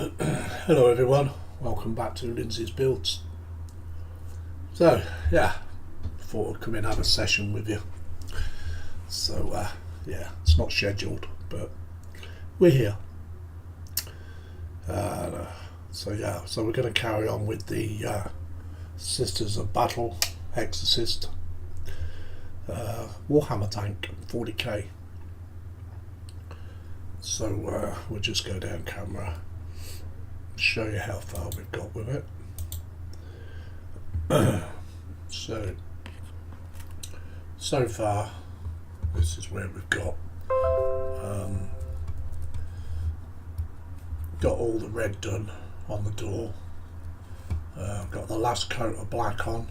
Hello everyone, welcome back to Lindsay's Builds. So yeah, thought I'd come in and have a session with you. So yeah, it's not scheduled, but we're here. So we're going to carry on with the Sisters of Battle Exocist Warhammer tank 40k. So we'll just go down camera, show you how far we've got with it. So far this is where we've got all the red done on the door. Got the last coat of black on.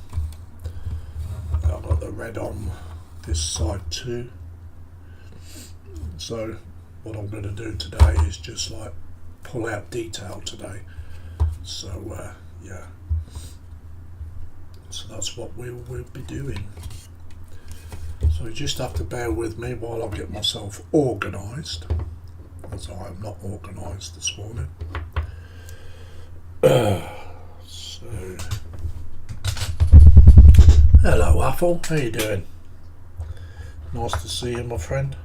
I've got the red on this side too. So what I'm going to do today is just like pull out detail today. So yeah, so that's what we'll be doing. So you just have to bear with me while I get myself organised, as I am not organised this morning. So hello Apple, how you doing? Nice to see you, my friend.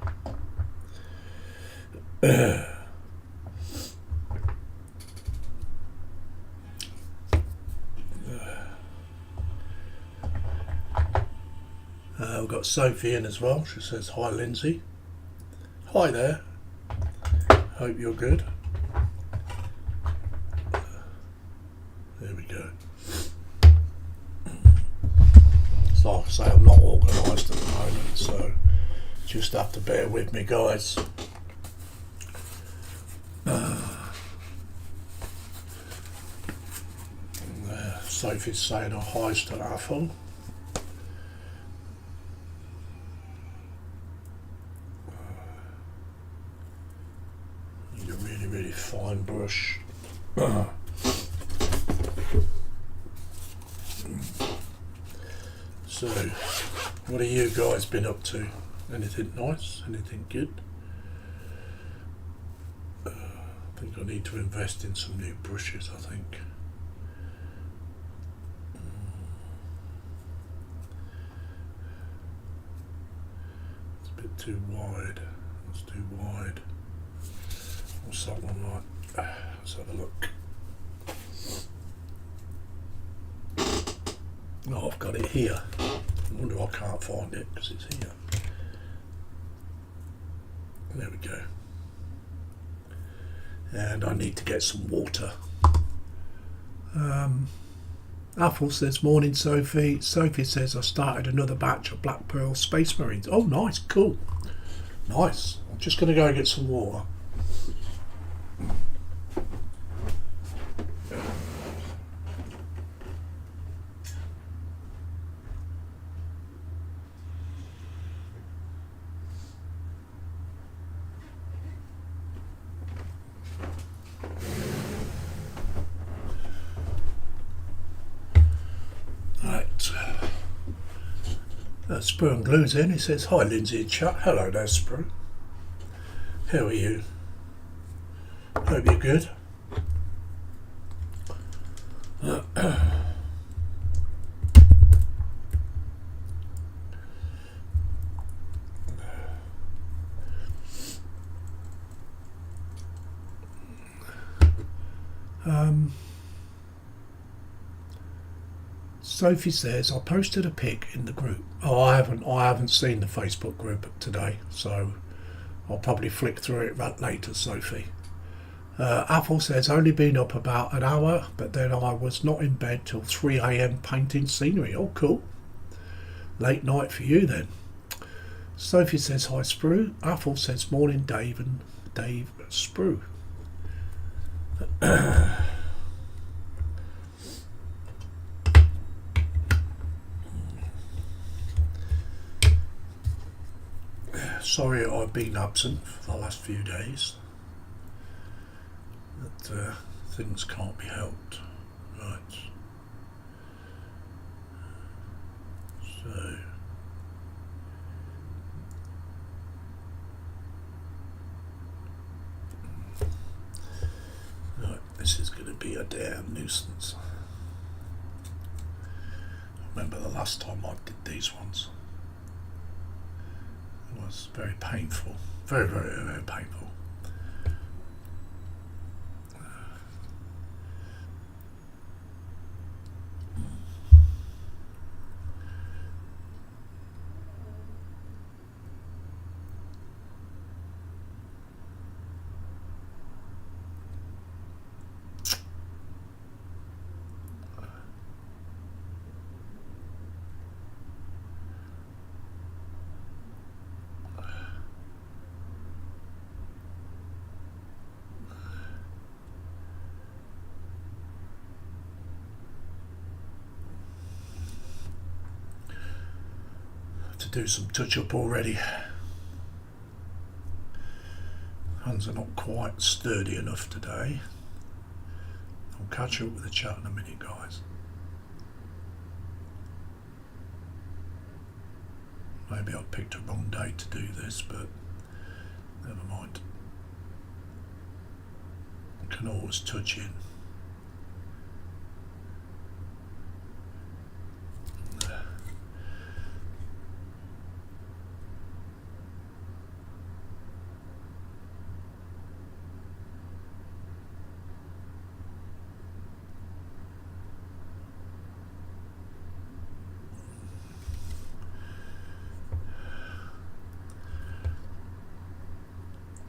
We've got Sophie in as well. She says hi Lindsay. Hi there, hope you're good. There we go. So like I say, I'm not organised at the moment, so just have to bear with me, guys. Sophie's saying her highs to Apple. Need a really fine brush. So, what have you guys been up to? Anything nice? Anything good? I think I need to invest in some new brushes, I think. It's a bit too wide. It's too wide. What's that one like? Let's have a look. Oh, I've got it here. I wonder I can't find it because it's here. There we go. And I need to get some water. Apple says, morning Sophie. Sophie says, I started another batch of Black Pearl Space Marines. Oh nice, cool. Nice. I'm just going to go and get some water. Sprue and Glue's in. He says, hi Lindsay in chat. Hello there, Sprue. How are you? Hope you're good. Sophie says, I posted a pic in the group. Oh, I haven't seen the Facebook group today, so I'll probably flick through it later, Sophie. Apple says, only been up about an hour, but then I was not in bed till 3 a.m. painting scenery. Oh, cool. Late night for you then. Sophie says, hi Sprue. Apple says, morning Dave and Dave Sprue. Sorry I've been absent for the last few days, but things can't be helped. Right. So be a damn nuisance. I remember the last time I did these ones. It was very painful. Very, very, very painful. To do some touch-up already. Hands are not quite sturdy enough today. I'll catch up with the chat in a minute, guys. Maybe I picked a wrong day to do this, but never mind. I can always touch in.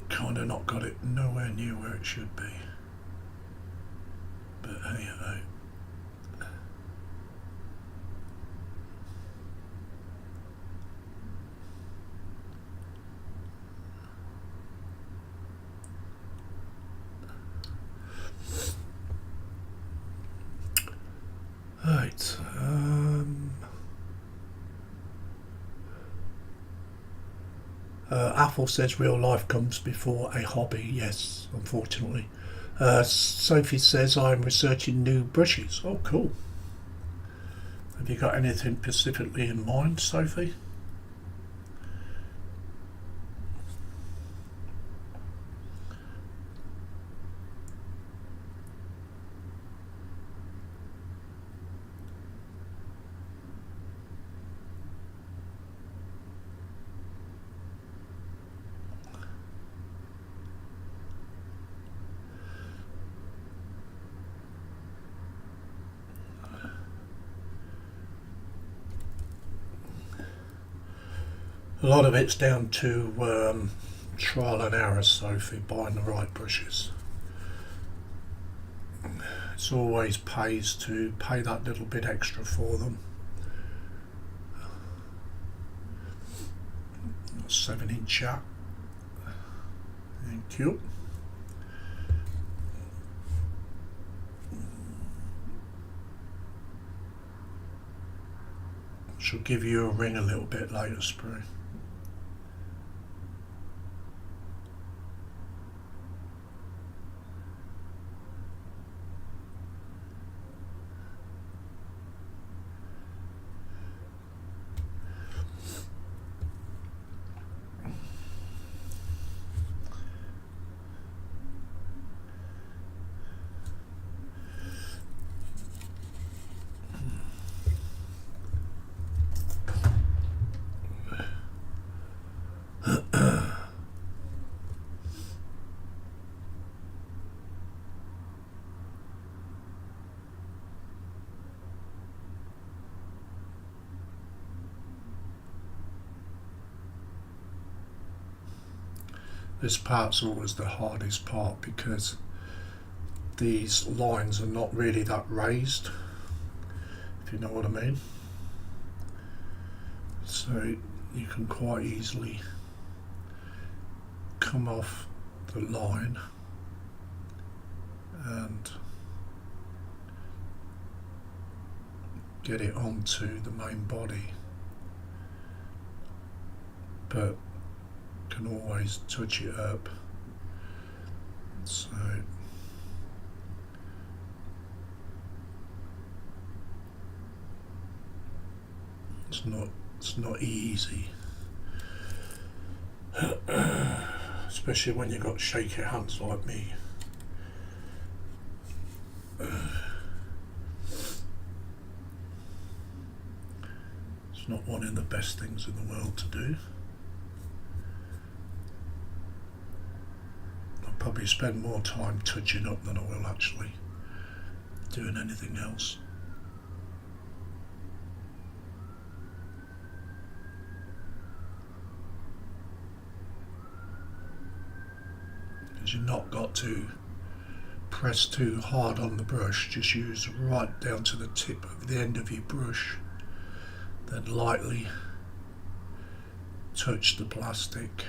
Kinda not got it nowhere near where it should be, but hey ho. Right, Apple says real life comes before a hobby. Yes, unfortunately. Sophie says I'm researching new brushes. Oh, cool. Have you got anything specifically in mind, Sophie? A lot of it's down to trial and error, Sophie, buying the right brushes. It's always pays to pay that little bit extra for them. 7-inch chat. Thank you. She'll give you a ring a little bit later, Sprue. This part's always the hardest part because these lines are not really that raised, if you know what I mean. So you can quite easily come off the line and get it onto the main body, but can always touch it up. So it's not easy, especially when you've got shaky hands like me. not one of the best things in the world to do. I'll probably spend more time touching up than I will actually doing anything else. Because you've not got to press too hard on the brush, just use right down to the tip of the end of your brush, then lightly touch the plastic.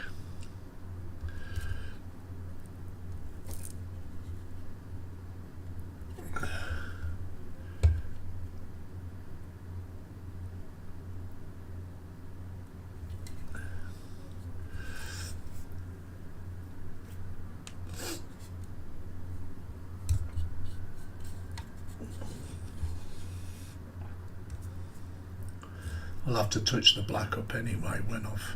I'll have to touch the black up anyway when I've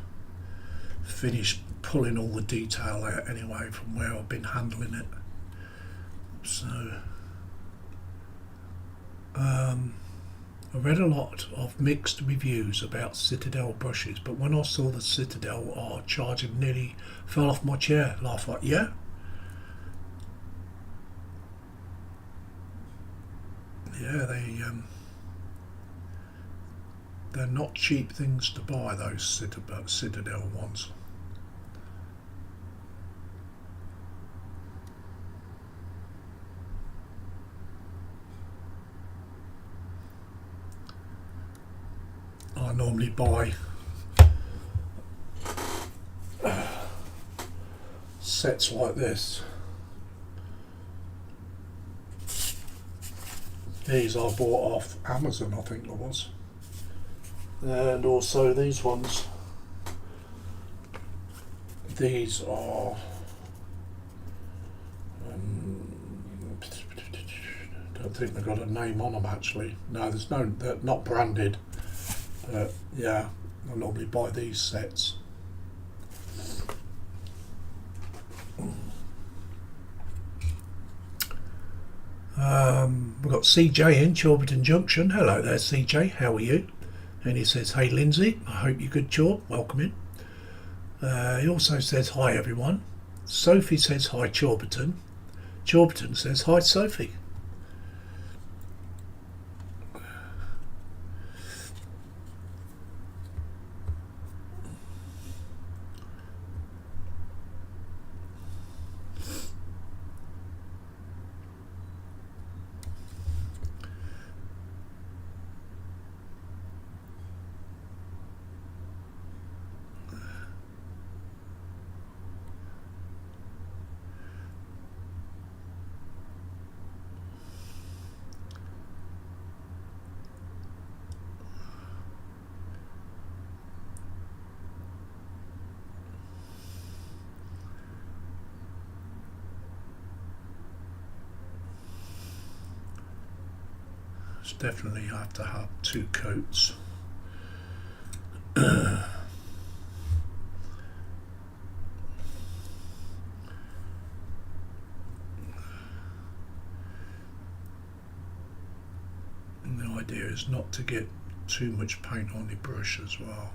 finished pulling all the detail out anyway from where I've been handling it. So I read a lot of mixed reviews about Citadel brushes, but when I saw the Citadel are charging, nearly fell off my chair. And I thought, yeah, they're not cheap things to buy, those Citadel ones. I normally buy sets like this. These I bought off Amazon, I think it was. And also these ones. These are don't think they've got a name on them actually. No, there's no, they're not branded. Yeah, I normally buy these sets. We've got CJ in Chorberton Junction. Hello there, CJ. How are you? And he says, hey Lindsay, I hope you're good, Chorb. Welcome in. He also says, hi everyone. Sophie says, hi Chorberton. Chorberton says, hi Sophie. Definitely have to have 2 coats. The idea is not to get too much paint on the brush as well.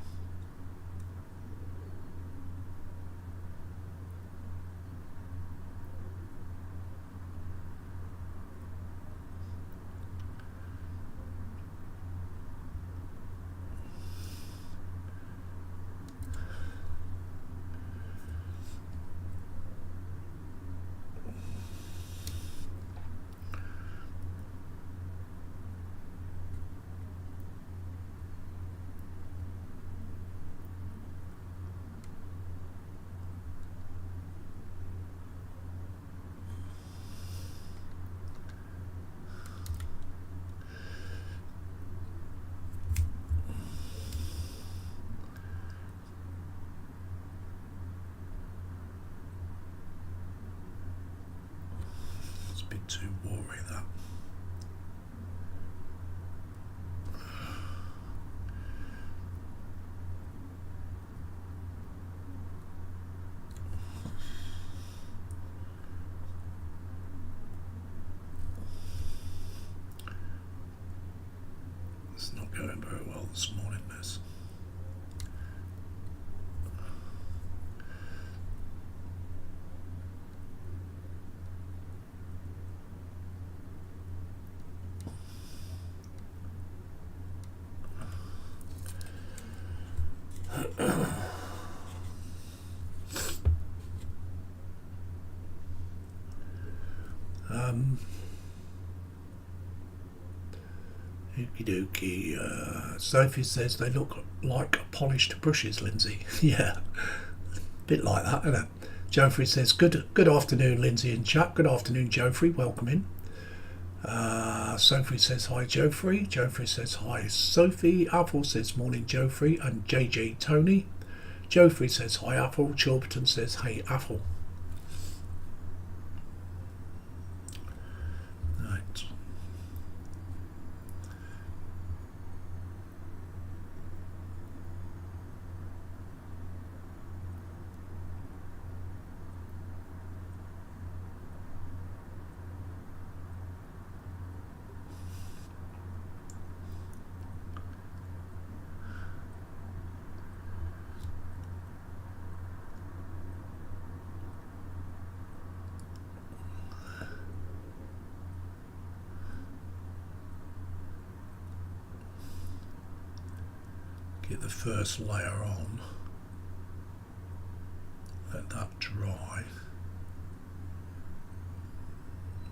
It's a bit too watery, that. It's not going very well, this morning, Liz. Okie dokie. Sophie says they look like polished brushes, Lindsay. Yeah, bit like that, isn't it? Joffrey says, good afternoon, Lindsay and chat. Good afternoon, Joffrey. Welcome in. Sophie says, hi, Joffrey. Joffrey says, hi, Sophie. Apple says, morning, Joffrey. And JJ Tony. Joffrey says, hi, Apple. Chorberton says, hey, Apple. Right. Get the first layer on, let that dry,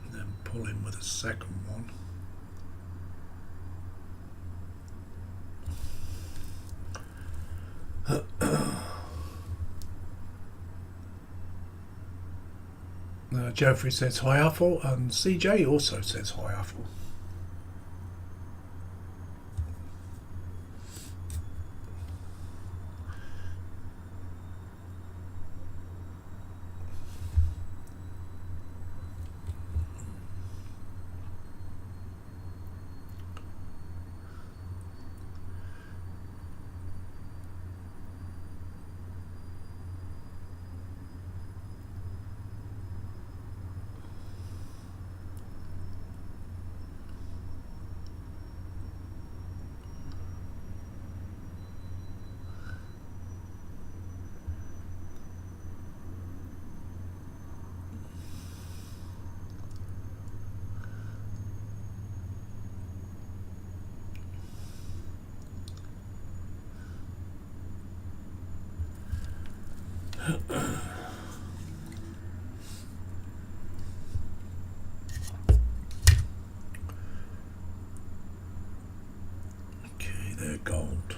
and then pull in with a second one. Geoffrey says hi, Apple, and CJ also says hi, Apple. Okay, they're gold.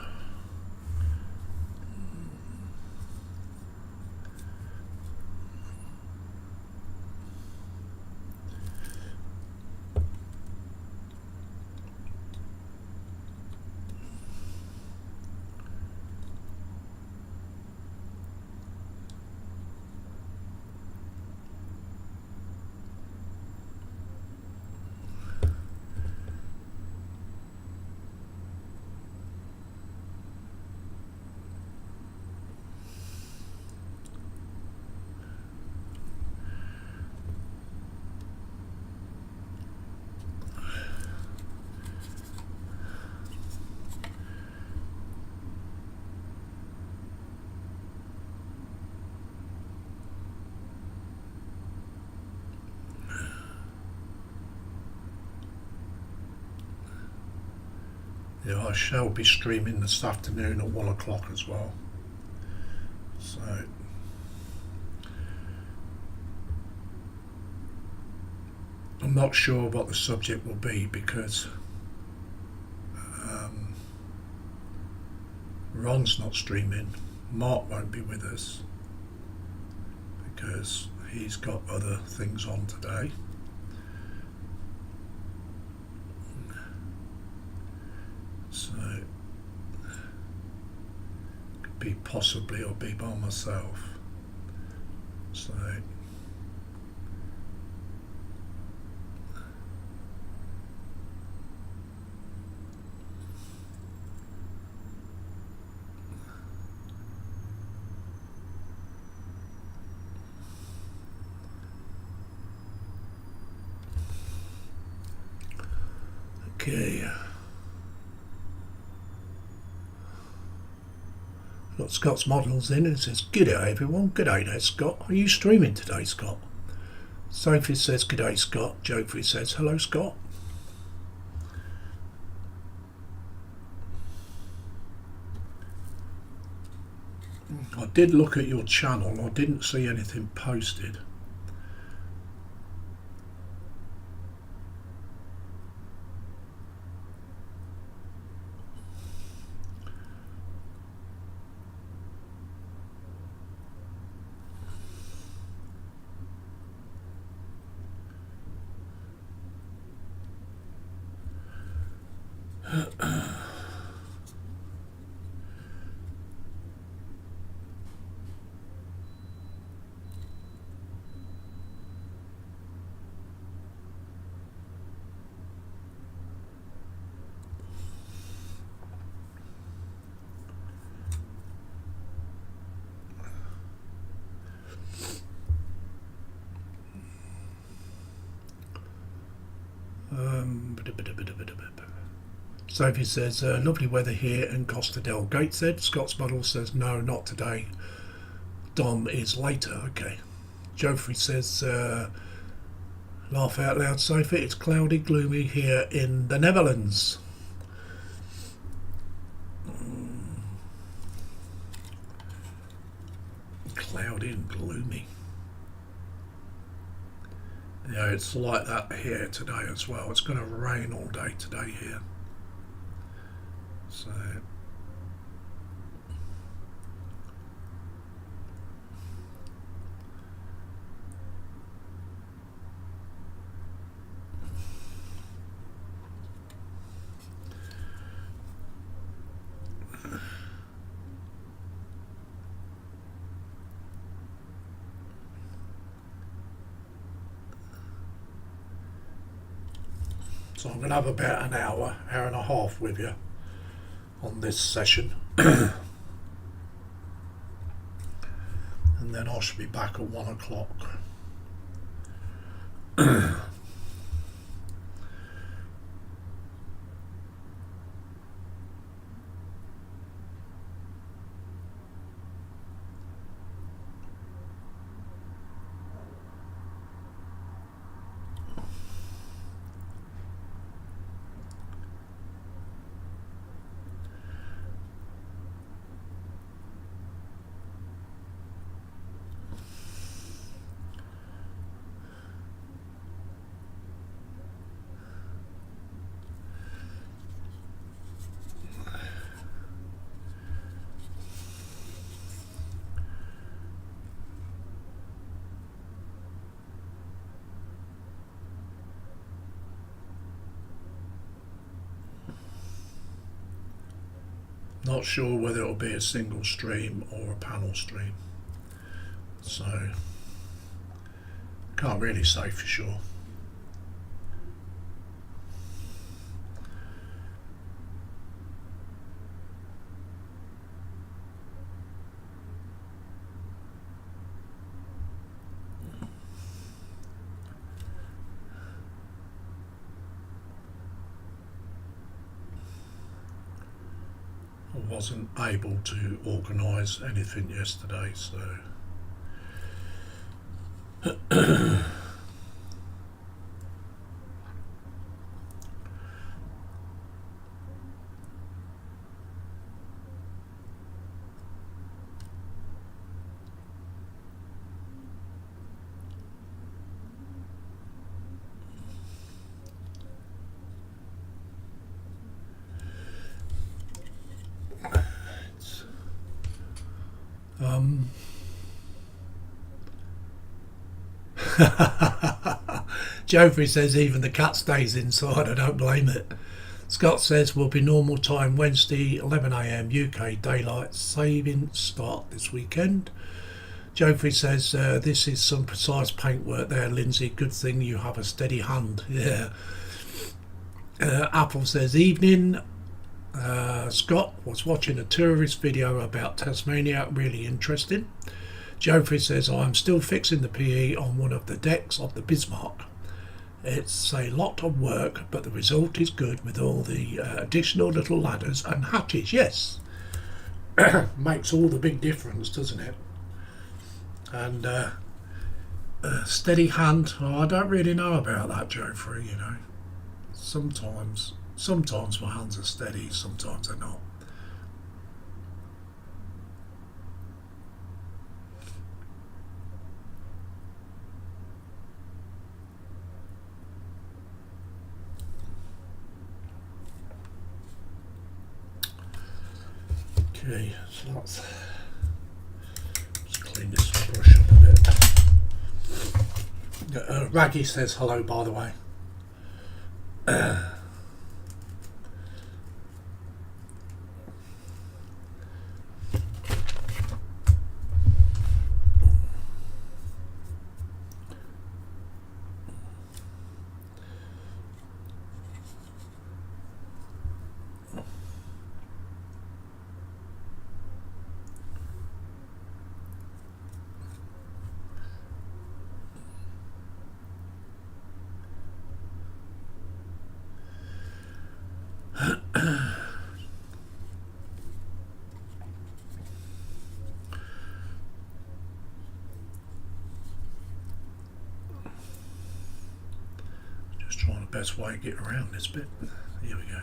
Yeah, I shall be streaming this afternoon at 1 o'clock as well. So I'm not sure what the subject will be because Ron's not streaming. Mark won't be with us because he's got other things on today. So could be possibly I'll be by myself. So okay. Scott's models in and says, "G'day everyone." "G'day there, Scott. Are you streaming today, Scott?" Sophie says, "G'day, Scott." Joffrey says, "Hello, Scott." I did look at your channel. I didn't see anything posted. Sophie says, "Lovely weather here in Costa del Gateshead." Scott's model says, "No, not today. Dom is later." Okay. Joffrey says, "Laugh out loud, Sophie. It's cloudy, gloomy here in the Netherlands." Cloudy and gloomy. Yeah, it's like that here today as well. It's going to rain all day today here. So I'm going to have about an hour and a half with you on this session. And then I should be back at 1 o'clock. Not sure whether it'll be a single stream or a panel stream, so can't really say for sure. I wasn't able to organise anything yesterday, so Joffrey says even the cat stays inside. I don't blame it. Scott says will be normal time Wednesday 11 a.m. UK daylight saving start this weekend. Joffrey says this is some precise paintwork there, Lindsay. Good thing you have a steady hand. Yeah. Apple says evening. Scott was watching a tourist video about Tasmania, really interesting. Joffrey says I'm still fixing the PE on one of the decks of the Bismarck. It's a lot of work, but the result is good with all the additional little ladders and hatches. Yes, makes all the big difference, doesn't it? And steady hand, oh, I don't really know about that, Joe Free, you know. Sometimes my hands are steady, sometimes they're not. Okay, so let's clean this brush up a bit. Raggy says hello, by the way. Just trying the best way to get around this bit. Here we go.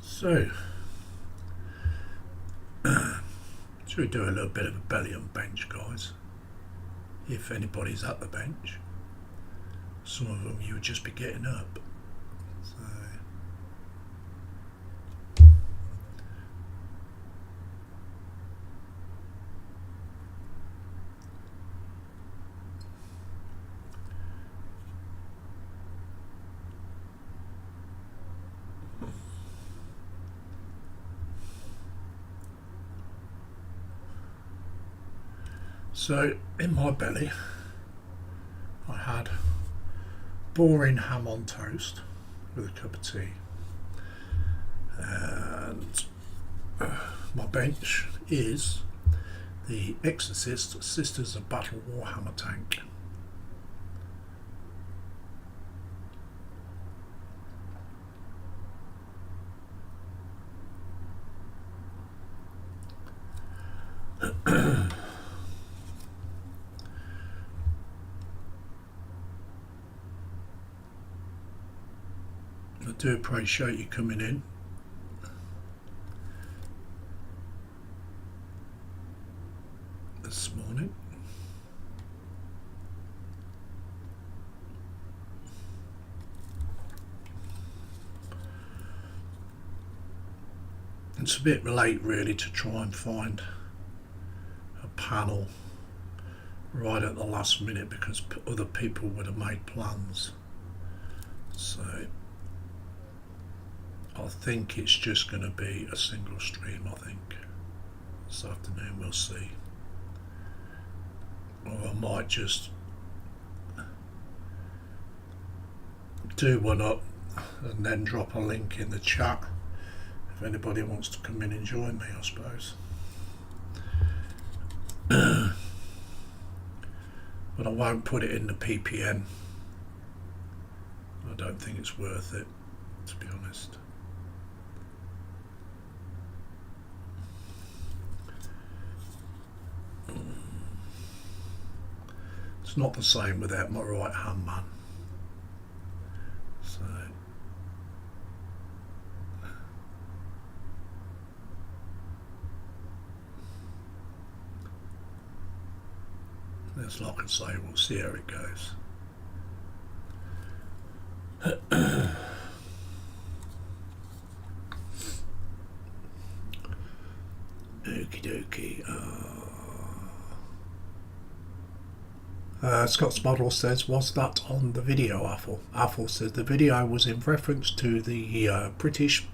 So, should we do a little bit of a belly on bench, guys? If anybody's at the bench, some of them you would just be getting up. So in my belly, I had boring ham on toast with a cup of tea, and my bench is the Exocist Sisters of Battle Warhammer tank. I do appreciate you coming in. This morning. It's a bit late really to try and find a panel right at the last minute because other people would have made plans. So I think it's just going to be a single stream, I think. This afternoon we'll see. Or I might just do one up and then drop a link in the chat if anybody wants to come in and join me, I suppose. But I won't put it in the PPN. I don't think it's worth it, to be honest. It's not the same without my right hand man. So As like I say, we'll see how it goes. Okie dokie. Scott's model says, was that on the video, Apple? Apple says the video was in reference to the British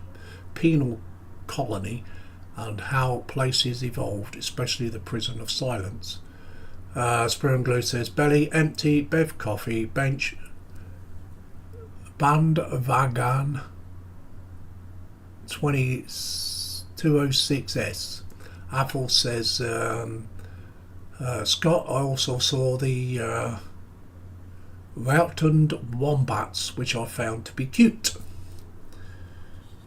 penal colony and how places evolved, especially the prison of silence. Spear and Glue says, belly empty, bev coffee, bench, Bandwagon 206S. Apple says, Scott, I also saw the Routland wombats, which I found to be cute.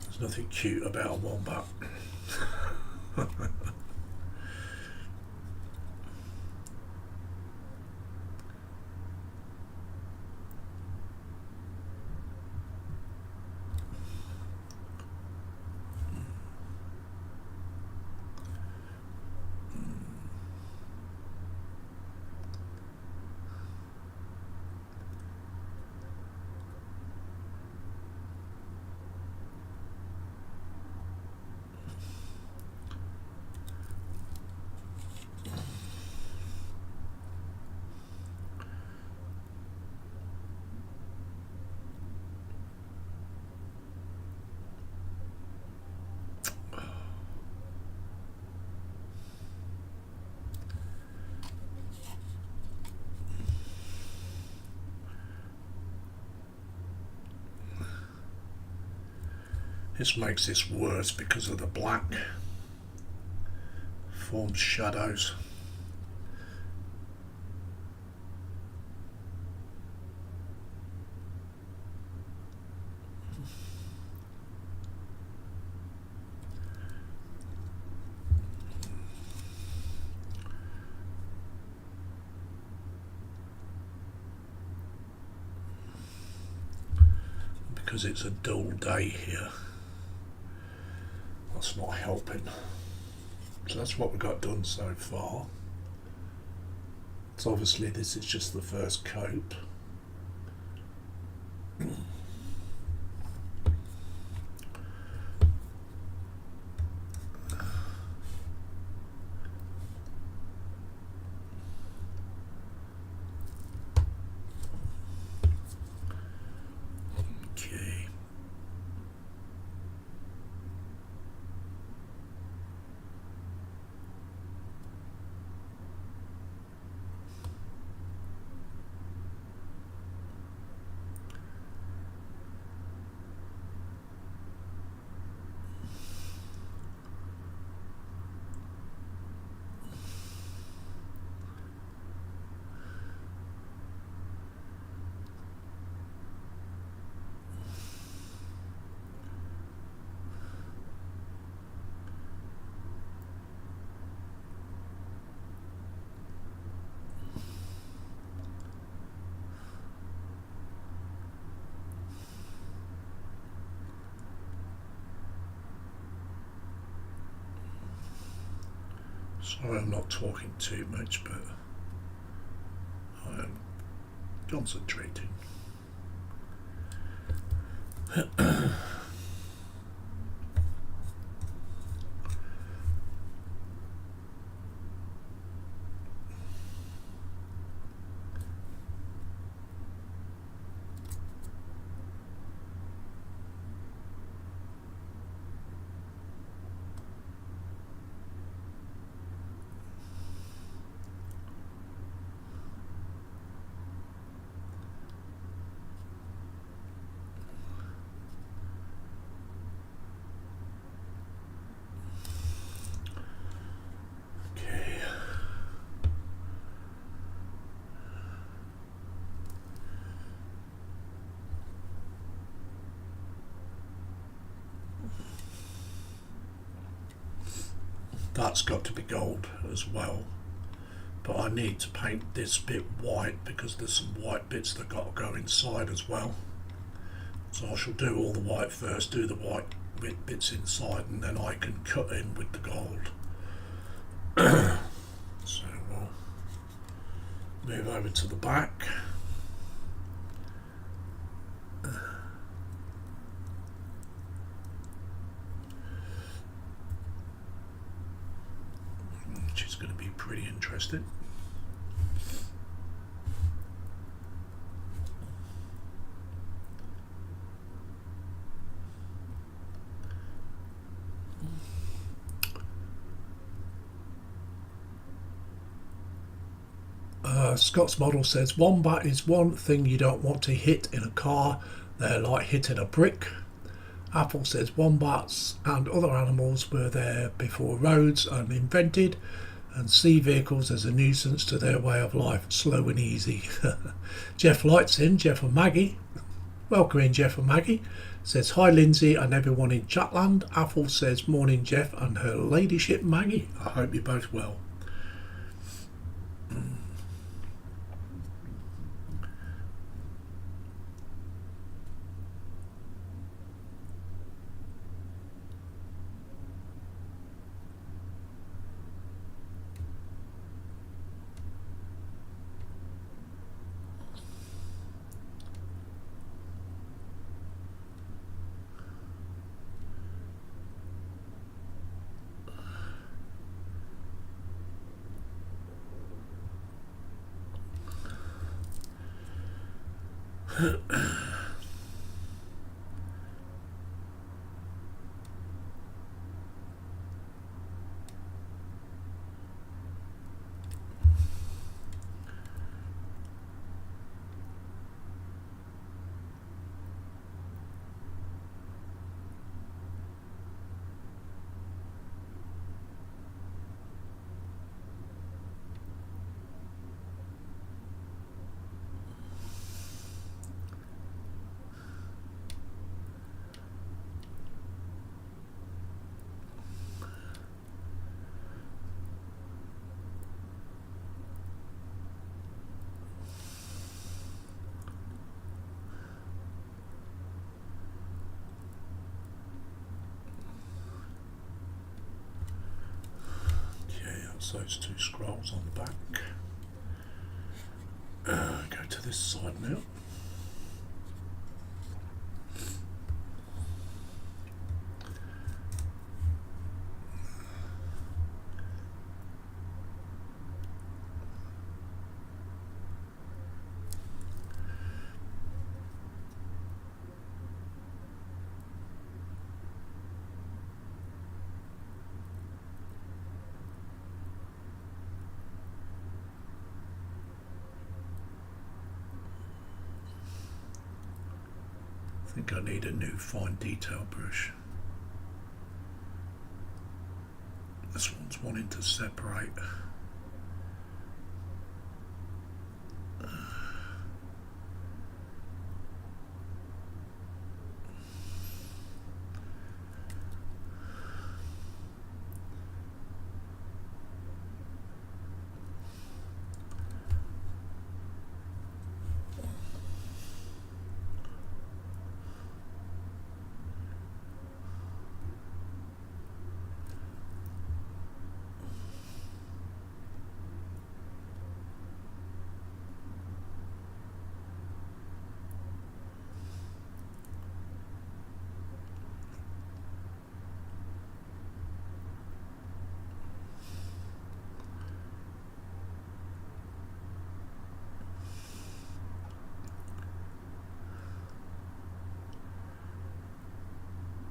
There's nothing cute about a wombat. This makes this worse because of the black forms shadows. Because it's a dull day here. That's not helping. So that's what we got done so far. So obviously this is just the first coat. Okay. Sorry I'm not talking too much, but I am concentrating. That's got to be gold as well, but I need to paint this bit white because there's some white bits that got to go inside as well. So I shall do all the white first, do the white bits inside, and then I can cut in with the gold. So Move over to the back. Which is going to be pretty interesting. Scott's model says wombat is one thing you don't want to hit in a car. They're like hitting a brick. Apple says wombats and other animals were there before roads are invented and see vehicles as a nuisance to their way of life, slow and easy. Jeff lights in, Jeff and Maggie. Welcome in, Jeff and Maggie. Says hi Lindsay and everyone in Chatland. Apple says morning Jeff and her ladyship Maggie. I hope you're both well. Those two scrolls on the back. Go to this side now. I think I need a new fine detail brush. This one's wanting to separate.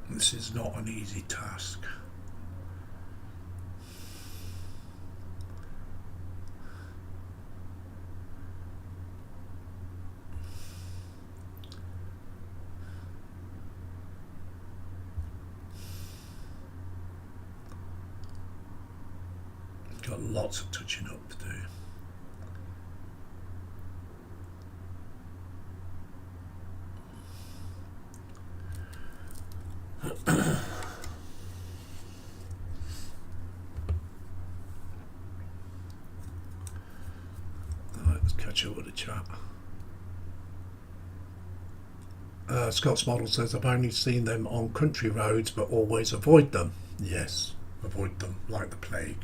This is not an easy task. Got lots of touching up to do. Let's catch up with the chat. Scott's model says I've only seen them on country roads but always avoid them. Yes, avoid them like the plague.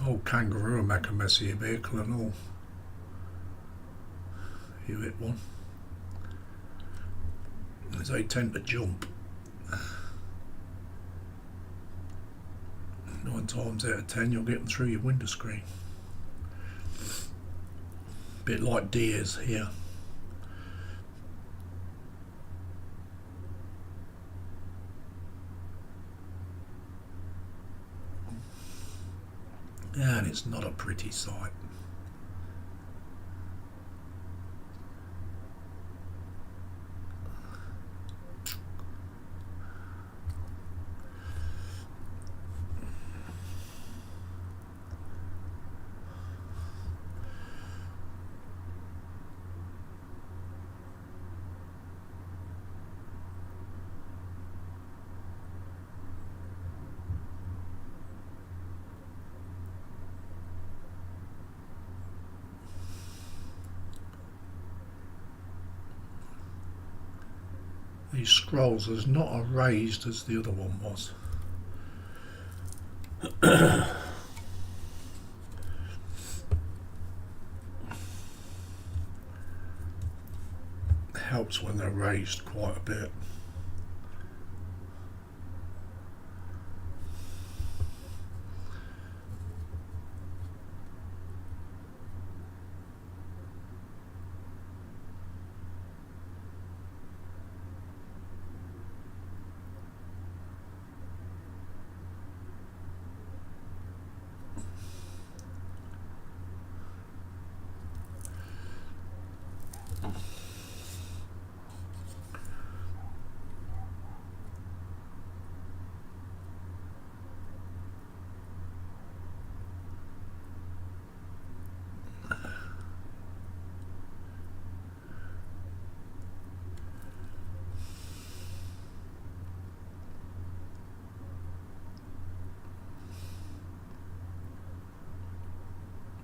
Old kangaroo will make a mess of your vehicle and all. You hit one. As they tend to jump. 9 times out of 10 you'll get them through your window screen. Bit like deers here. And it's not a pretty sight. These scrolls are not as raised as the other one was. Helps when they're raised quite a bit.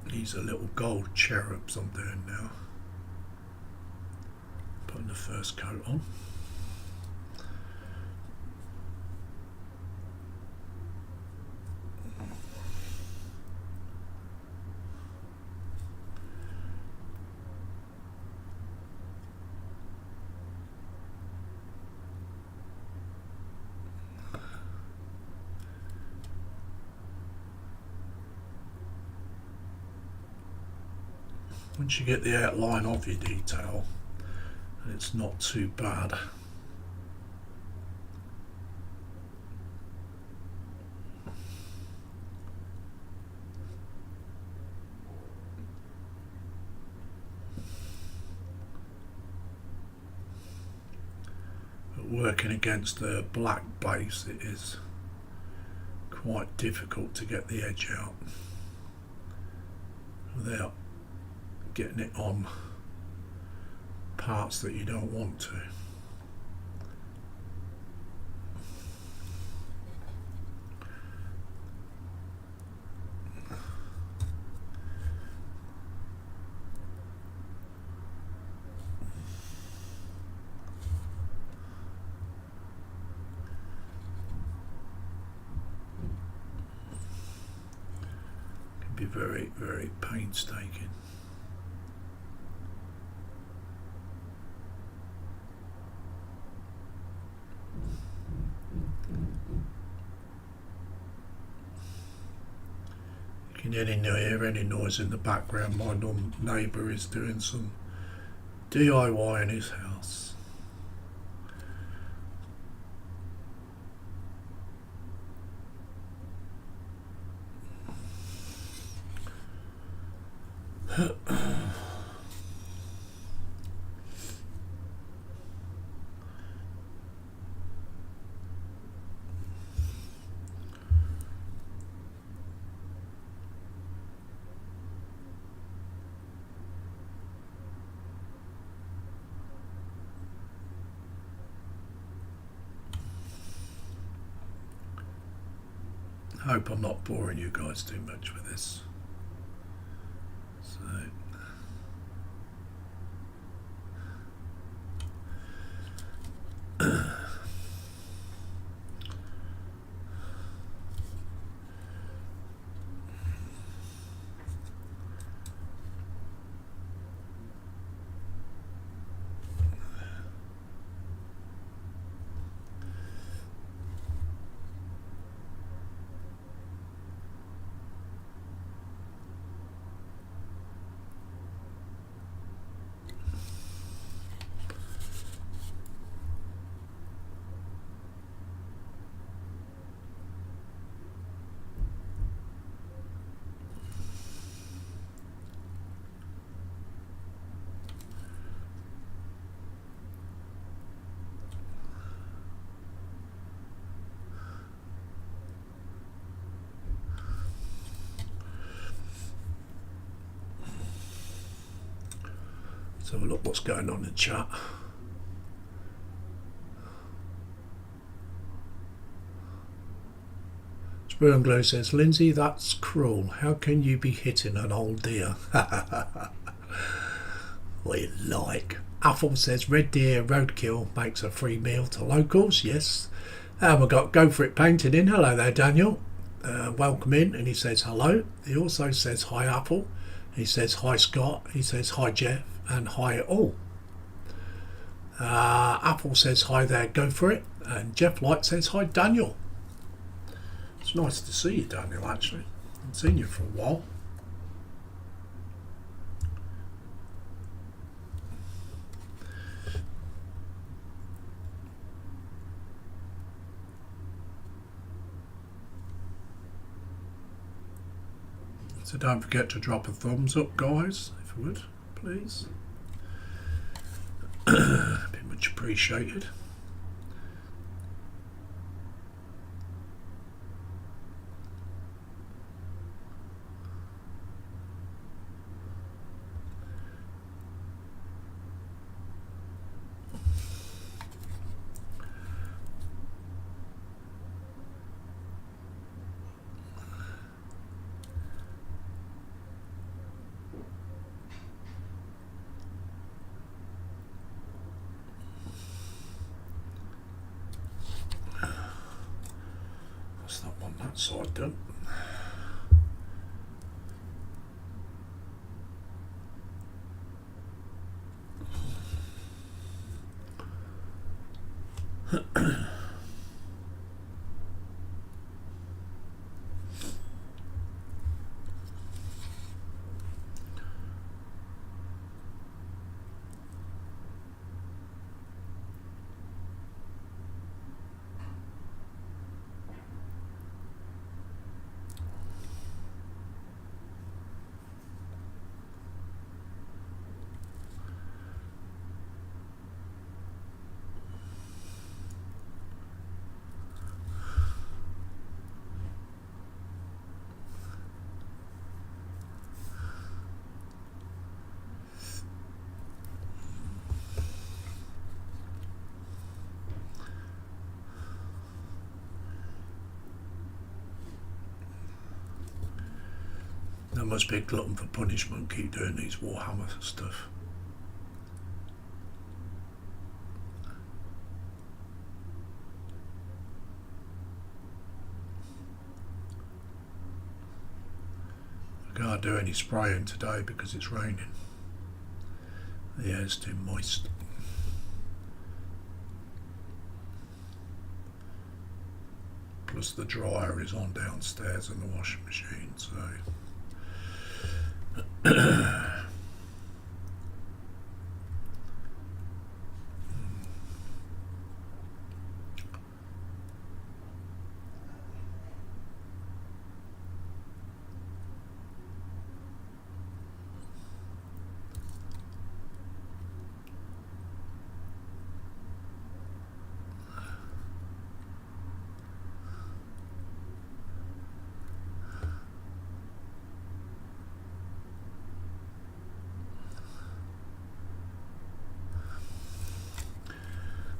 These are little gold cherubs I'm doing now. Putting the first coat on. Once you get the outline of your detail, and it's not too bad. But working against the black base, it is quite difficult to get the edge out without getting it on parts that you don't want to. Can be very, very painstaking. You can hear any noise in the background. My neighbour is doing some DIY in his house. I hope I'm not boring you guys too much with this. So Let's have a look what's going on in the chat. Spoon Glue says, Lindsay, that's cruel. How can you be hitting an old deer? What you like. Apple says, red deer roadkill makes a free meal to locals. Yes. And we've got Go For It Painted in. Hello there, Daniel. Welcome in. And he says hello. He also says hi, Apple. He says hi, Scott. He says hi, Jeff. And hi, all. Apple says hi there, Go For It. And Jeff Light says hi, Daniel. It's nice to see you, Daniel, actually. I haven't seen you for a while. So don't forget to drop a thumbs up, guys, if you would, please. Be much appreciated. That's that one, that side done. There must be a glutton for punishment, keep doing these Warhammer stuff. I can't do any spraying today because it's raining. The air's too moist. Plus the dryer is on downstairs in the washing machine, so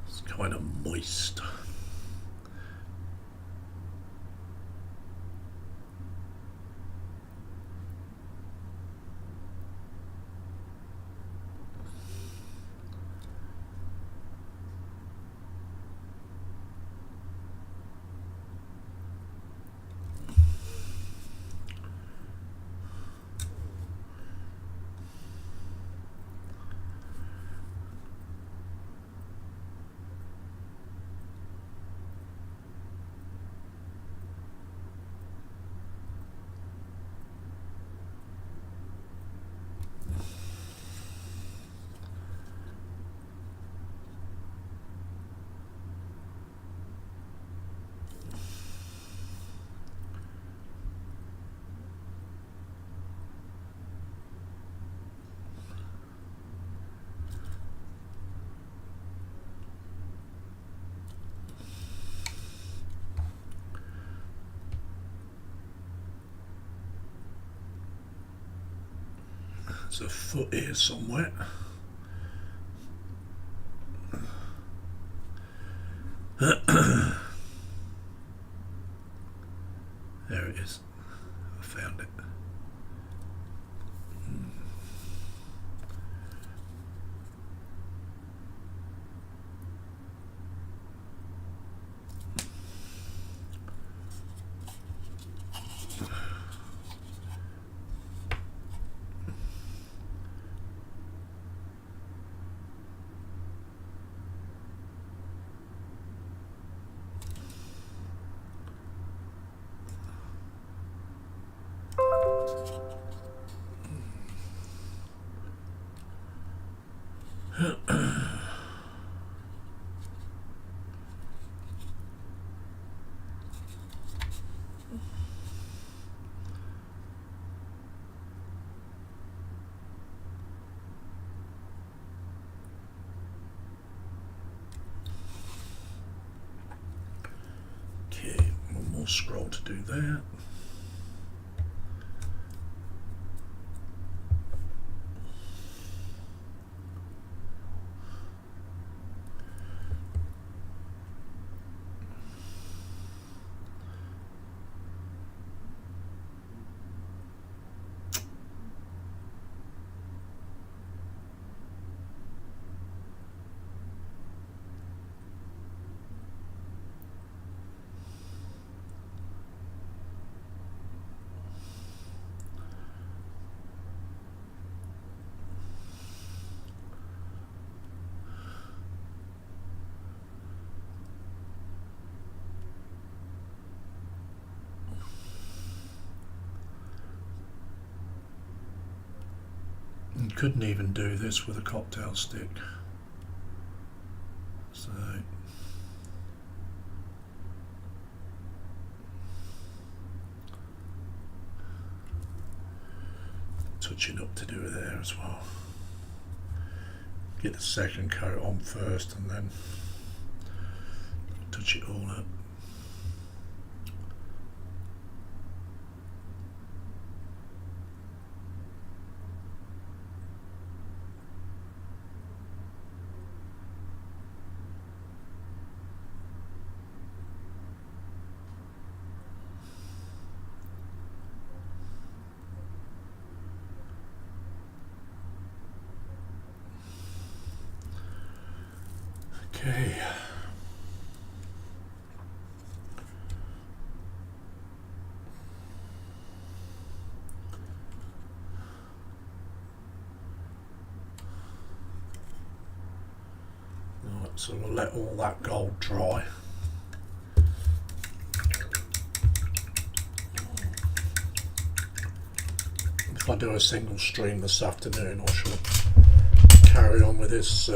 it's kind of moist. There's a foot here somewhere. found it. Okay, one more scroll to do that. You couldn't even do this with a cocktail stick. So touching up to do it there as well. Get the second coat on first and then touch it all up. Okay. Right, so we'll let all that gold dry. If I do a single stream this afternoon, I shall carry on with this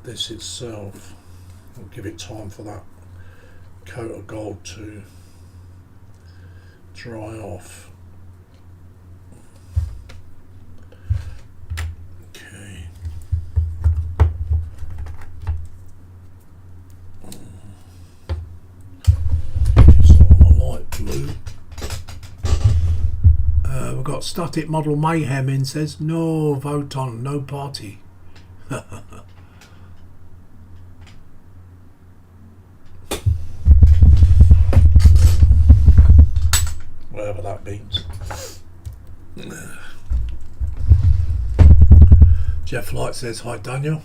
this itself. I'll give it time for that coat of gold to dry off. Okay. So on a light blue. We've got Static Model Mayhem in, says no vote on, no party. Whatever that means. Jeff Light says hi Daniel.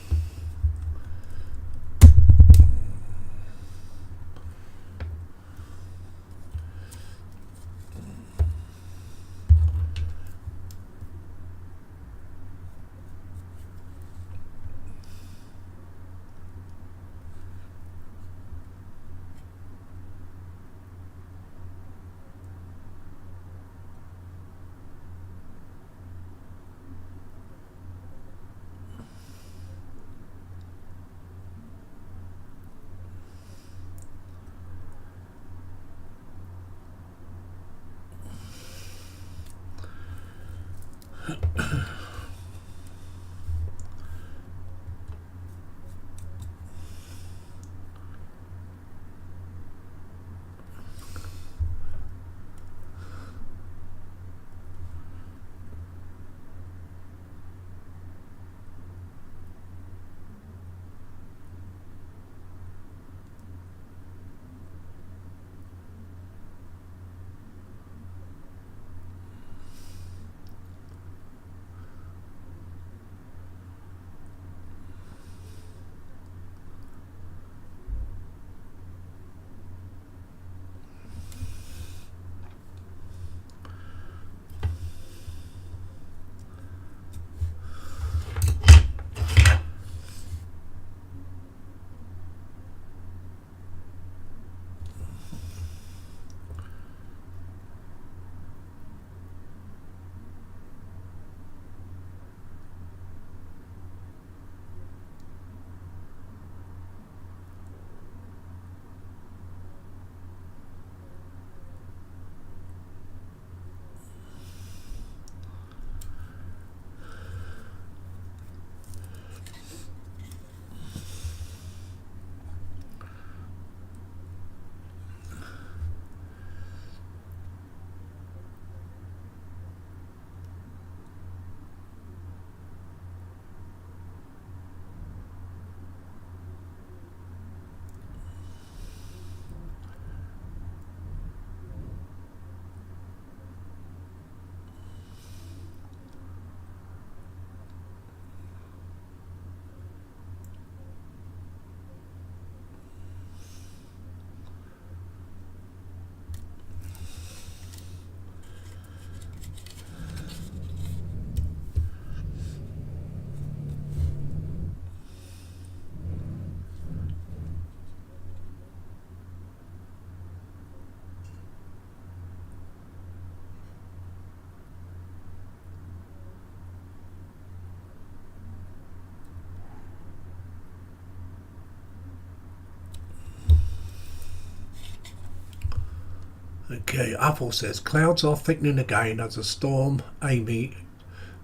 Okay, Apple says clouds are thickening again as a storm Amy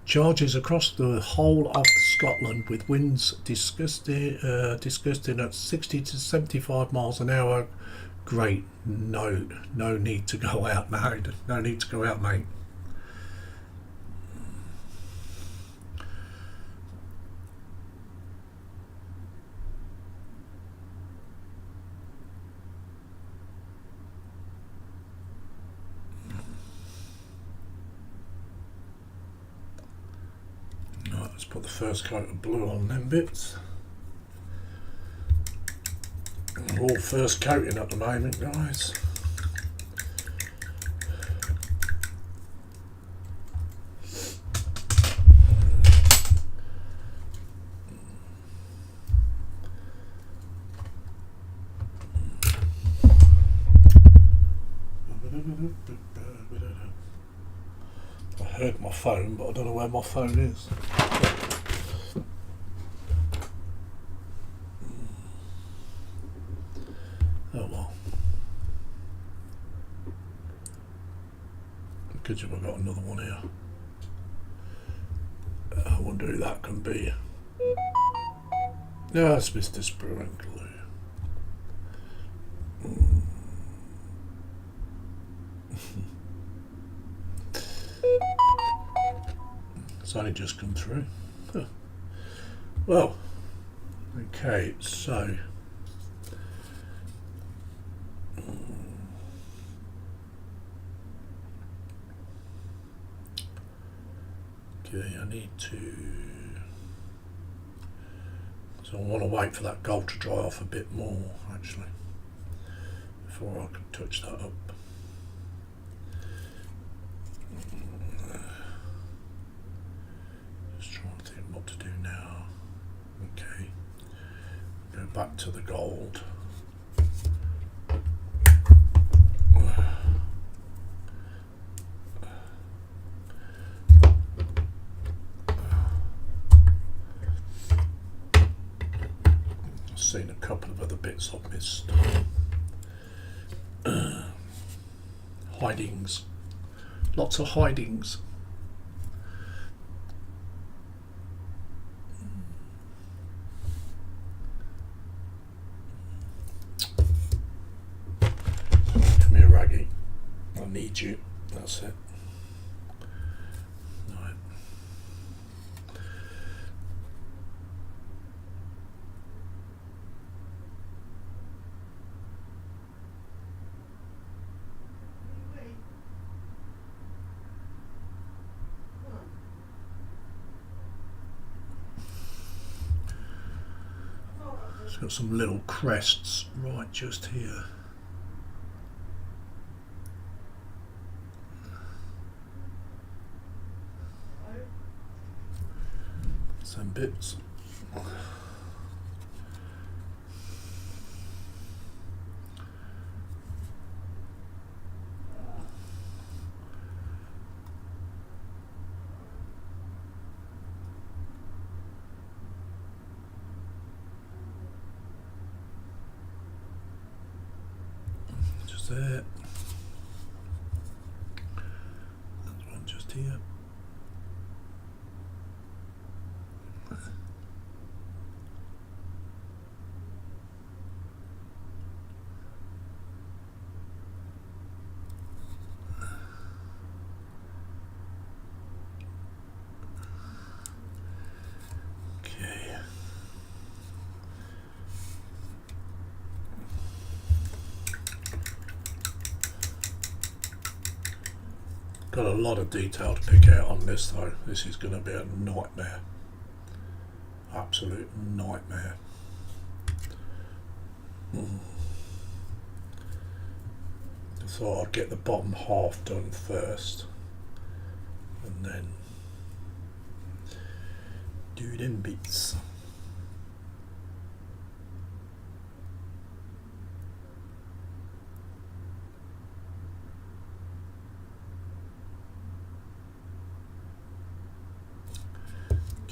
charges across the whole of Scotland with winds disgusting at 60 to 75 miles an hour. Great, no need to go out, no need to go out, mate. Right, let's put the first coat of blue on them bits. We're all first coating at the moment, guys. I heard my phone, but I don't know where my phone is. Oh well. Good job I got another one here. I wonder who that can be. Yeah, it's Mr. Sprinkler. It's only just come through. Huh. Well, okay, so okay, I need to. So I want to wait for that gold to dry off a bit more, actually, before I can touch that up. Just trying to think what to do now. Okay, go back to the gold. Seen a couple of other bits I've missed. Hidings. Lots of hidings. Come here, Raggy. I need you. That's it. Right. It's got some little crests right just here. Some bits. Just there. That's one just here. Got a lot of detail to pick out on this though. This is going to be a nightmare. Absolute nightmare. I thought I'd get the bottom half done first and then do them bits.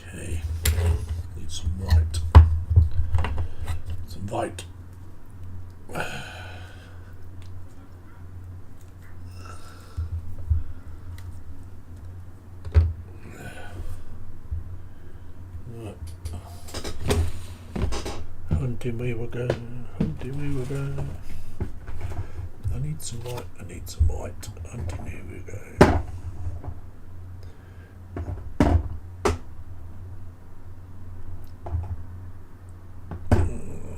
Okay, need some white. Some white. hunting we will go, hunting we will go. I need some light, hunting here we go.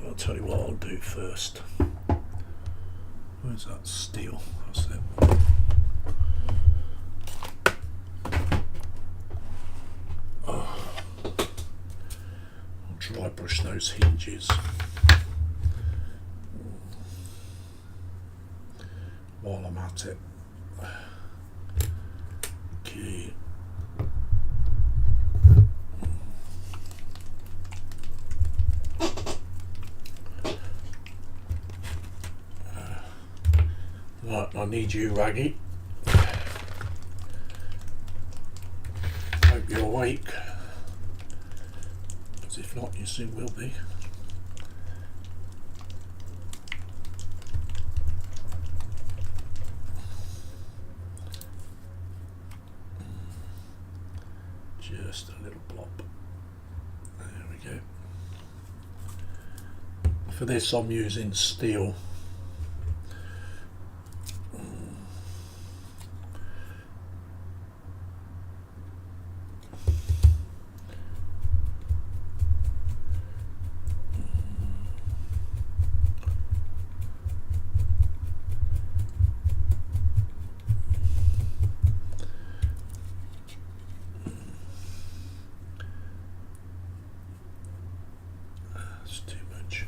I'll tell you what I'll do first. Where's that steel? That's it. Dry brush those hinges while I'm at it. Okay. Right, I need you, Raggy. Hope you're awake. If not, you soon will be. Just a little blob. There we go. For this I'm using steel. Too much.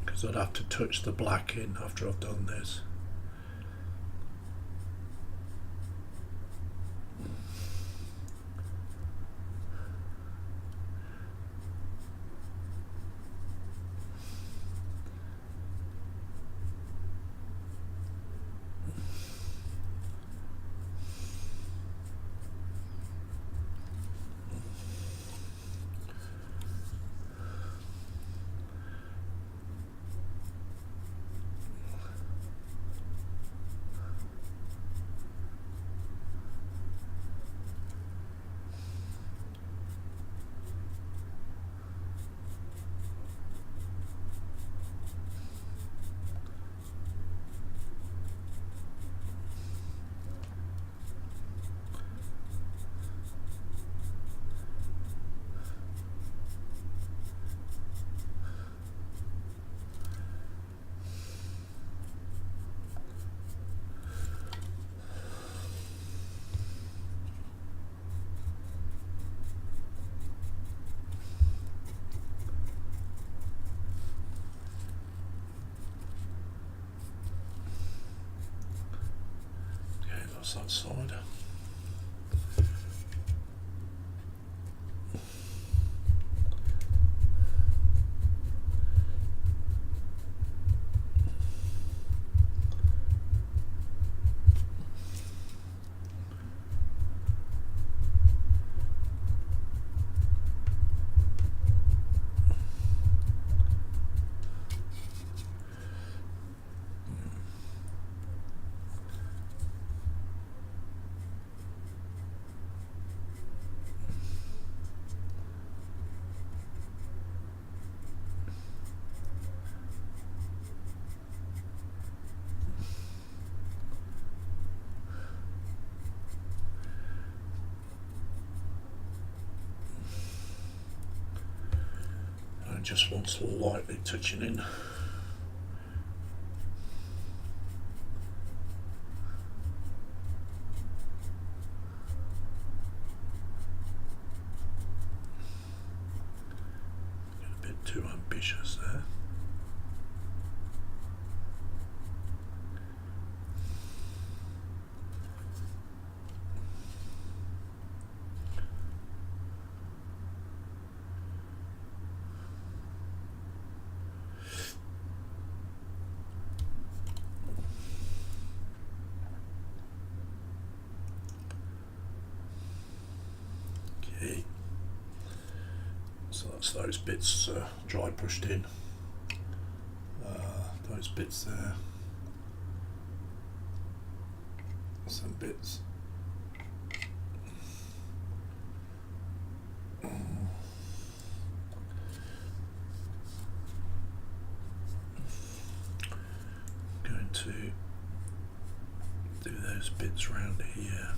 Because I'd have to touch the black in after I've done this. That side. Just wants lightly touching in. Get a bit too ambitious there. once those bits dry pushed in. Those bits there, some bits. Going to do those bits round here.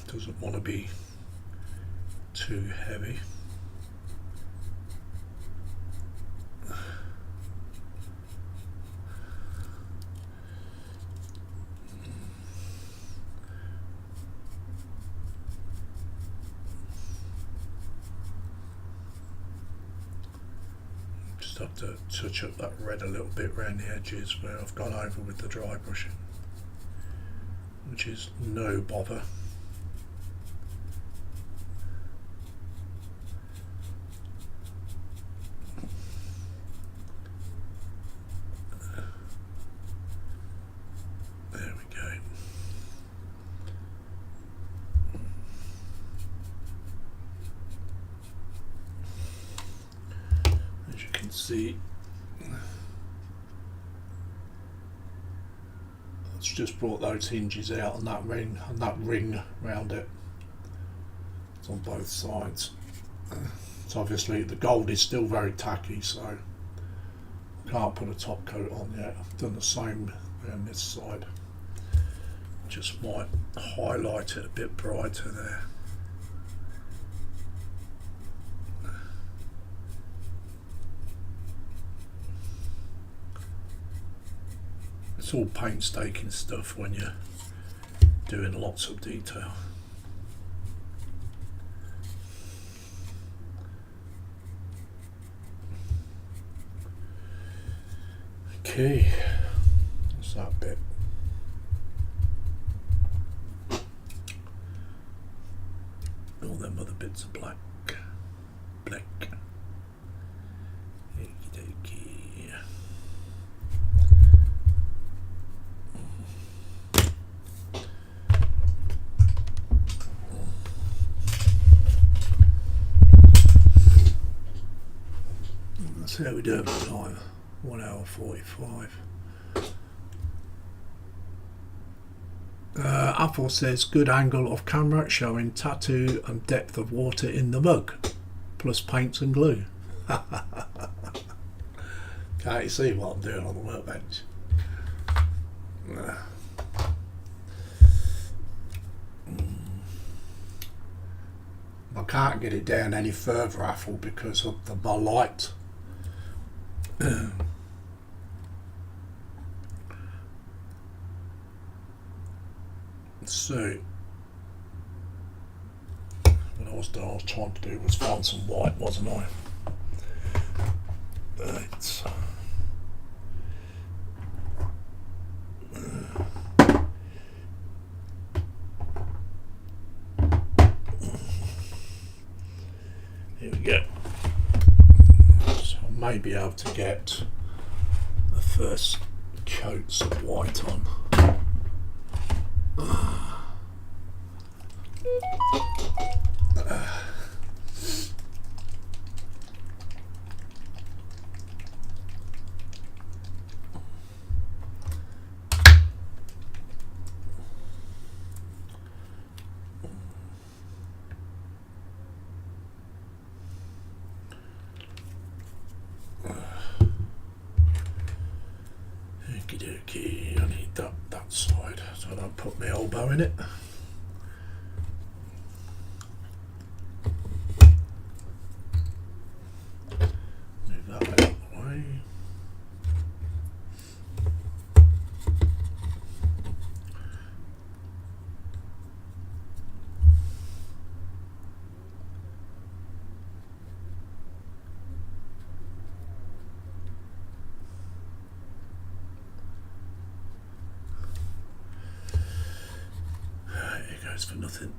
Doesn't want to be too heavy. Just have to touch up that red a little bit around the edges where I've gone over with the dry brushing, which is no bother. See, it's just brought those hinges out and that ring around it. It's on both sides. So obviously the gold is still very tacky, so I can't put a top coat on yet. I've done the same on this side. Just might highlight it a bit brighter there. It's all painstaking stuff when you're doing lots of detail. Okay, what's that bit? All them other bits are black. That's how we do it for time. 1 hour 45. Apple says good angle of camera showing tattoo and depth of water in the mug, plus paints and glue. Can't you see what I'm doing on the workbench? I can't get it down any further, Apple, because of my light. So what I was trying to do was find some white, wasn't I? Right. Here we go. So I may be able to get the first coats of white on. Okey-dokey, I need that side so I don't put my elbow in it. Move that out of the way. For nothing.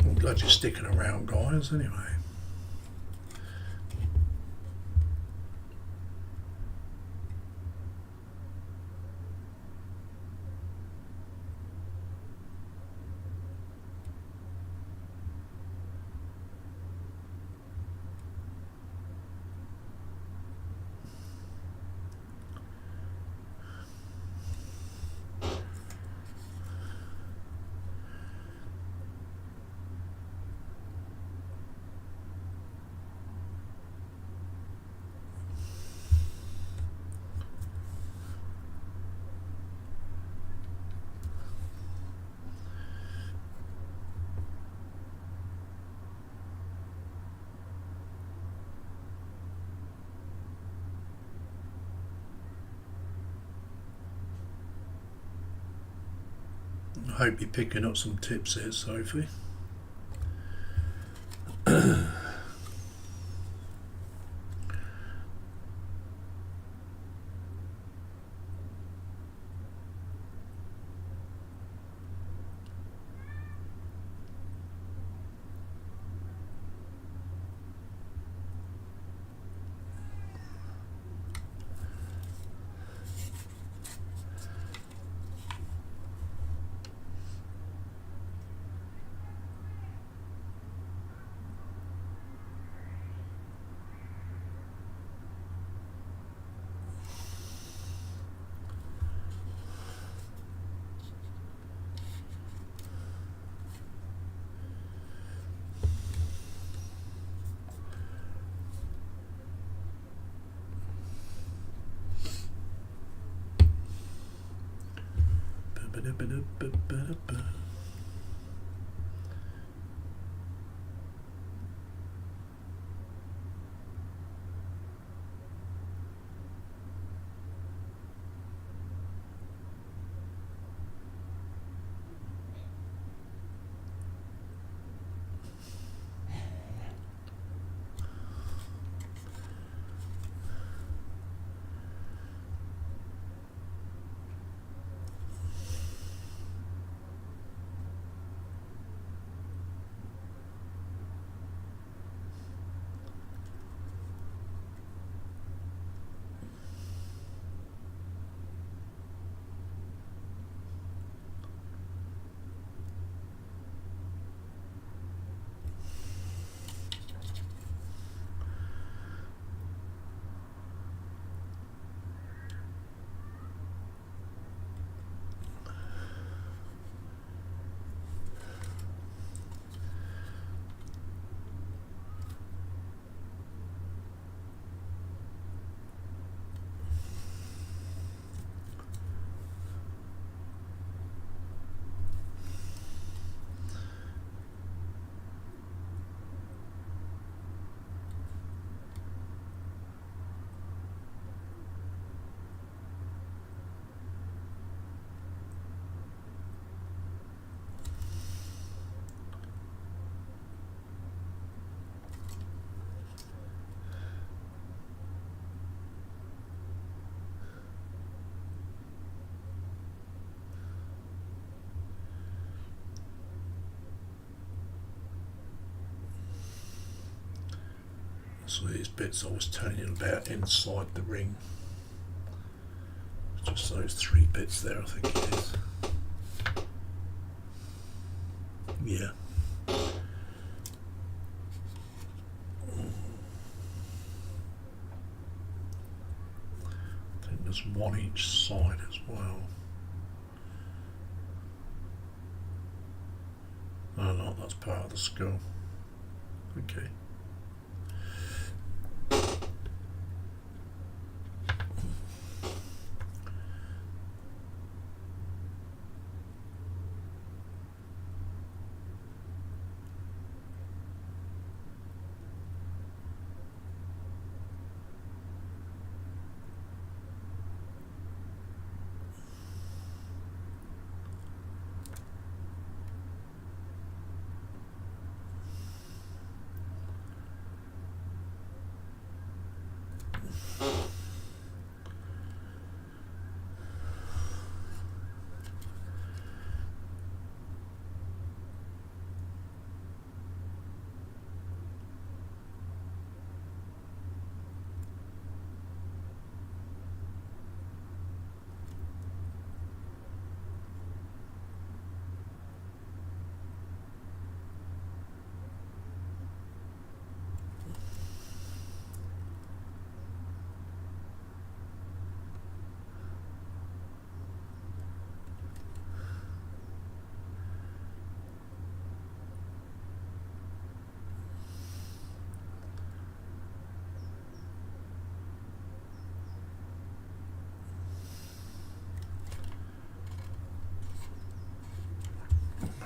I'm glad you're sticking around, guys, anyway. I hope you're picking up some tips here, Sophie. So these bits I was telling you about inside the ring. Just those 3 bits there, I think it is. Yeah. I think there's 1 each side as well. Oh no, that's part of the skull. Okay.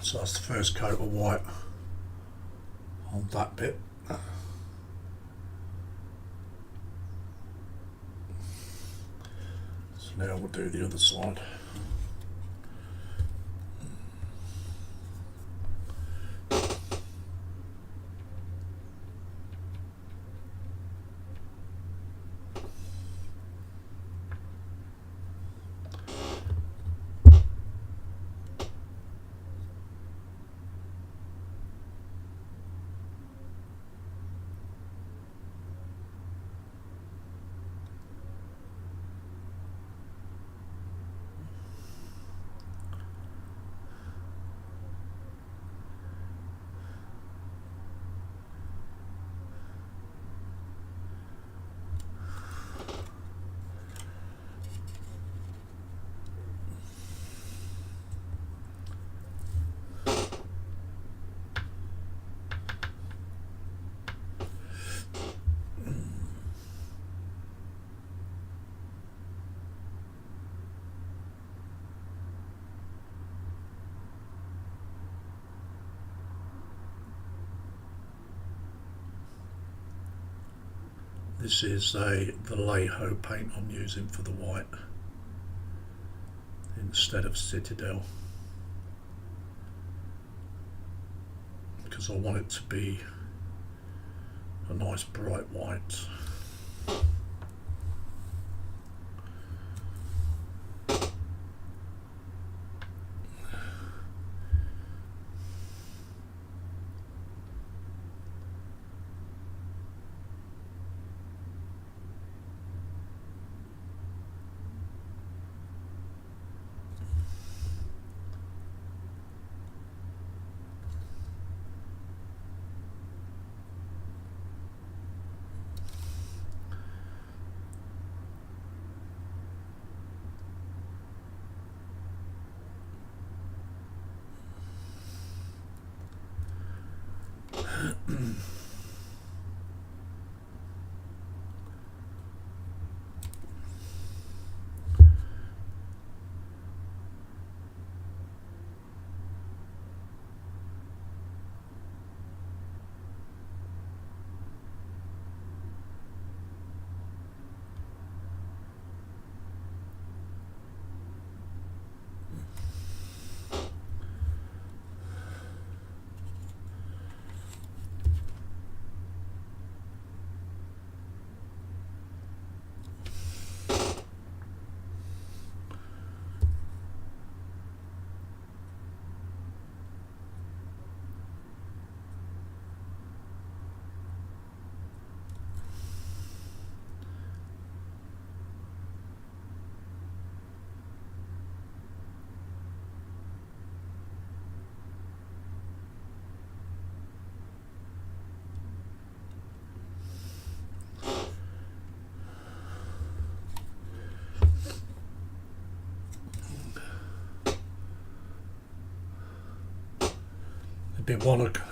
So that's the first coat of white on that bit. So now we'll do the other side. This is the Vallejo paint I'm using for the white instead of Citadel, because I want it to be a nice bright white.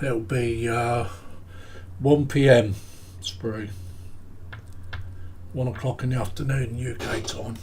It'll be 1 p.m. spree, 1 o'clock in the afternoon UK time.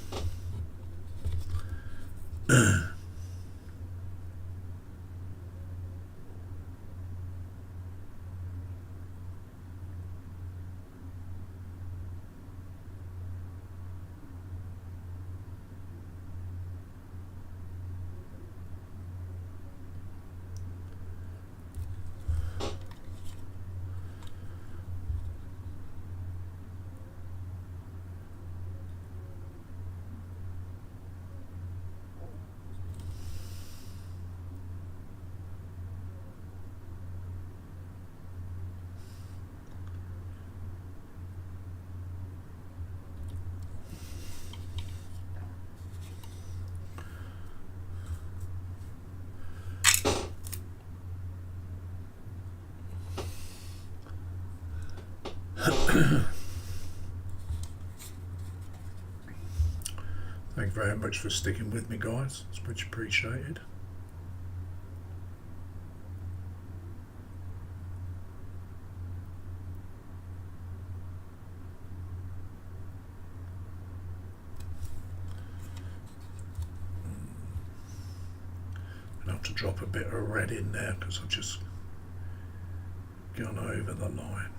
Thank you very much for sticking with me, guys. It's much appreciated. And have to drop a bit of red in there because I've just gone over the line.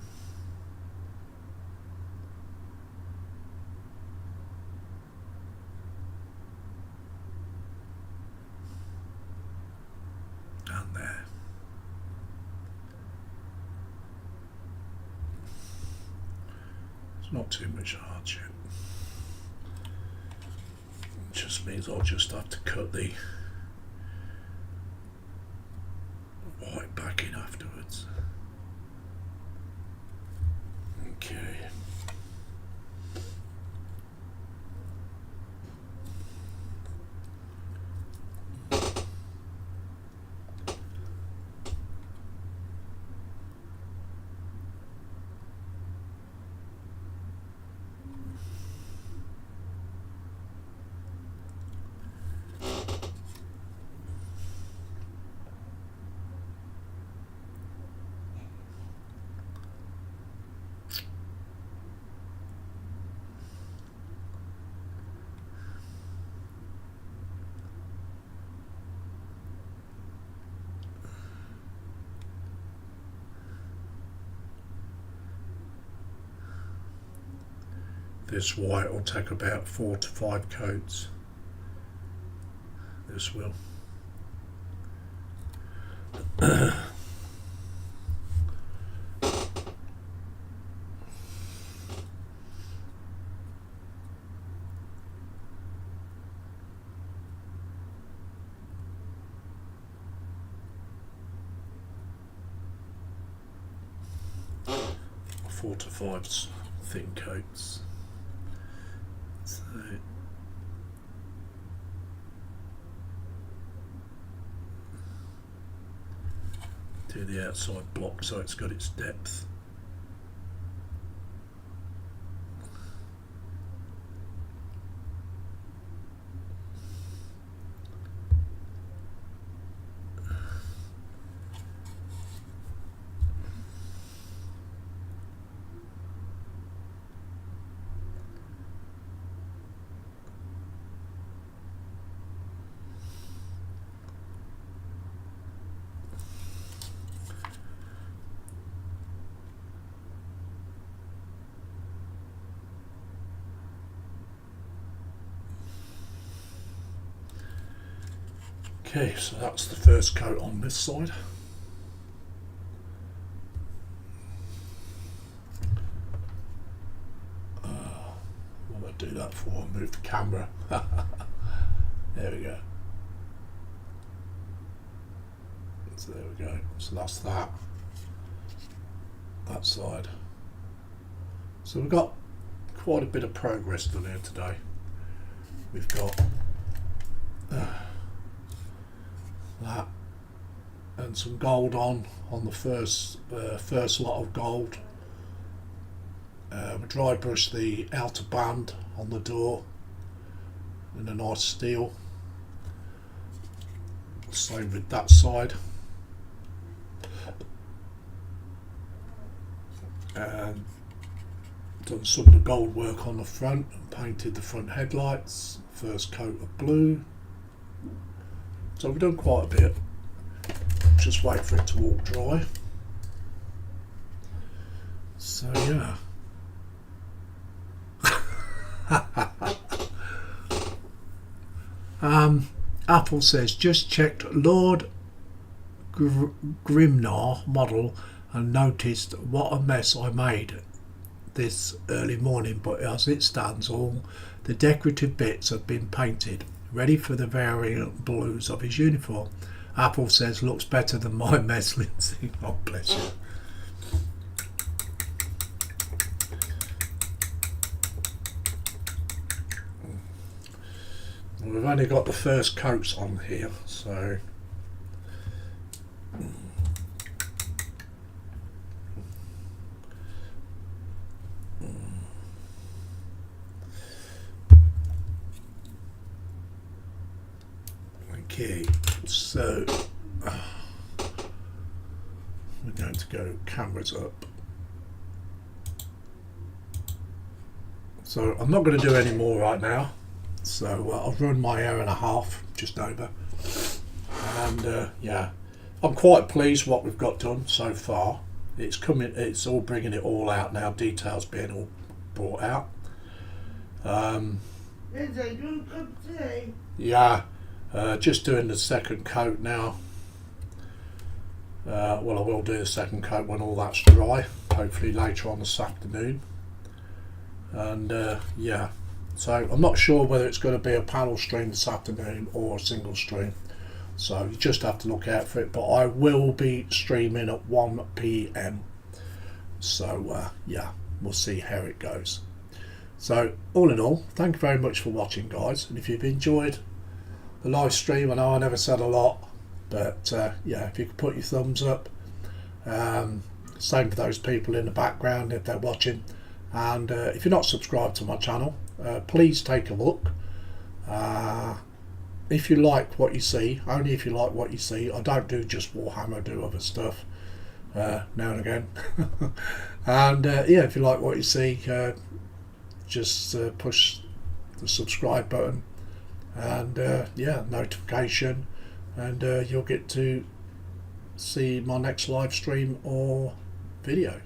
And there. It's not too much hardship. It just means I'll just have to cut the white back in afterwards. Okay. This white will take about 4 to 5 coats. This will. Four to 5 thin coats. So do the outside block so it's got its depth. Okay, so that's the first coat on this side. What do I do that for? Move the camera. There we go. So there we go. So that's that. That side. So we've got quite a bit of progress done here today. We've got that and some gold on the first lot of gold. We dry brush the outer band on the door in a nice steel. Same with that side. And done some of the gold work on the front and painted the front headlights. First coat of blue. So we've done quite a bit. Just wait for it to all dry. So yeah. Apple says just checked Lord Grimnar model and noticed what a mess I made this early morning, but as it stands all the decorative bits have been painted, ready for the variant blues of his uniform. Apple says looks better than my mess, Lindsay. Oh bless you. We've only got the first coats on here, so okay, so we're going to go cameras up. So I'm not going to do any more right now. So I've run my hour and a half, just over. and yeah, I'm quite pleased what we've got done so far. It's coming, it's all bringing it all out now, details being all brought out. Yeah, just doing the second coat now. Well, I will do the second coat when all that's dry, hopefully later on this afternoon. And yeah, so I'm not sure whether it's going to be a panel stream this afternoon or a single stream, so you just have to look out for it. But I will be streaming at 1 p.m, so yeah, we'll see how it goes. So all in all, thank you very much for watching, guys, and if you've enjoyed the live stream, I know I never said a lot, but yeah, if you could put your thumbs up, same for those people in the background if they're watching, and if you're not subscribed to my channel, please take a look. If you like what you see, only if you like what you see. I don't do just Warhammer, I do other stuff now and again. And yeah, if you like what you see, just push the subscribe button, and yeah, notification, and you'll get to see my next live stream or video.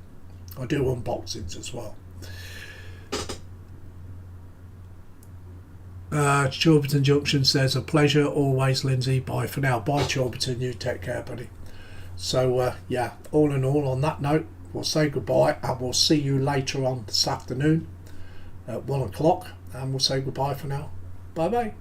I do unboxings as well. Chorbiton Junction says, a pleasure always, Lindsay. Bye for now. Bye, Chorbiton. You take care, buddy. So yeah, all in all, on that note, we'll say goodbye, and we'll see you later on this afternoon at 1 o'clock, and we'll say goodbye for now. Bye bye.